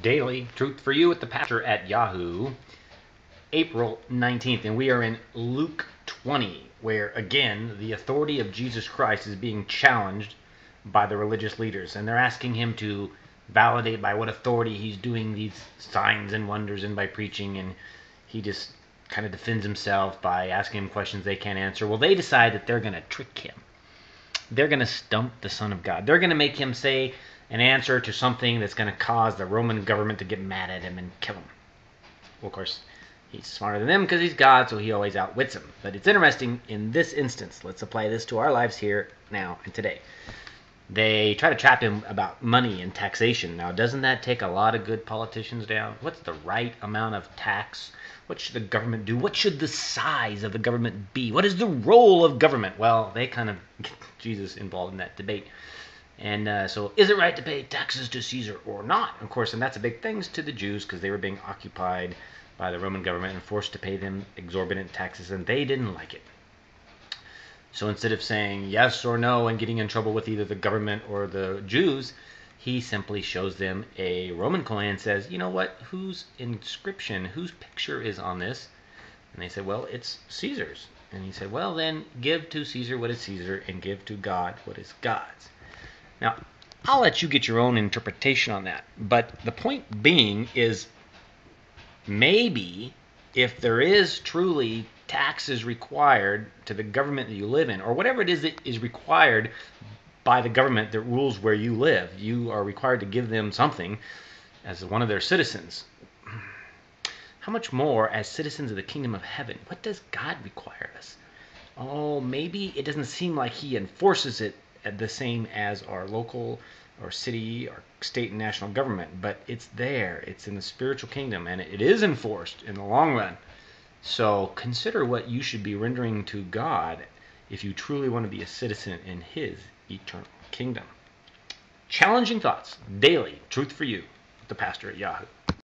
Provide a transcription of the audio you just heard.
Daily Truth for You with the Pastor at Yahoo, April 19th. And we are in Luke 20, where again the authority of Jesus Christ is being challenged by the religious leaders. And they're asking him to validate by what authority he's doing these signs and wonders and by preaching. And he just kind of defends himself by asking him questions they can't answer. Well, they decide that they're going to trick him. They're going to stump the Son of God. They're going to make him say an answer to something that's going to cause the Roman government to get mad at him and kill him. Well, of course, he's smarter than them because he's God, so he always outwits them. But it's interesting in this instance. Let's apply this to our lives here, now, and today. They try to trap him about money and taxation. Now, doesn't that take a lot of good politicians down? What's the right amount of tax? What should the government do? What should the size of the government be? What is the role of government? Well, they kind of get Jesus involved in that debate. And so, is it right to pay taxes to Caesar or not? Of course, and that's a big thing to the Jews because they were being occupied by the Roman government and forced to pay them exorbitant taxes, and they didn't like it. So instead of saying yes or no and getting in trouble with either the government or the Jews, he simply shows them a Roman coin and says, you know what, whose inscription, whose picture is on this? And they said, well, it's Caesar's. And he said, well, then give to Caesar what is Caesar and give to God what is God's. Now, I'll let you get your own interpretation on that. But the point being is maybe if there is truly taxes required to the government that you live in, or whatever it is that is required by the government that rules where you live, you are required to give them something as one of their citizens. How much more as citizens of the kingdom of heaven? What does God require of us? Oh, maybe it doesn't seem like he enforces it the same as our local or city or state and national government, but it's there. It's in the spiritual kingdom, and it is enforced in the long run. So consider what you should be rendering to God if you truly want to be a citizen in his eternal kingdom. Challenging thoughts, daily, truth for you, the pastor at Yahoo.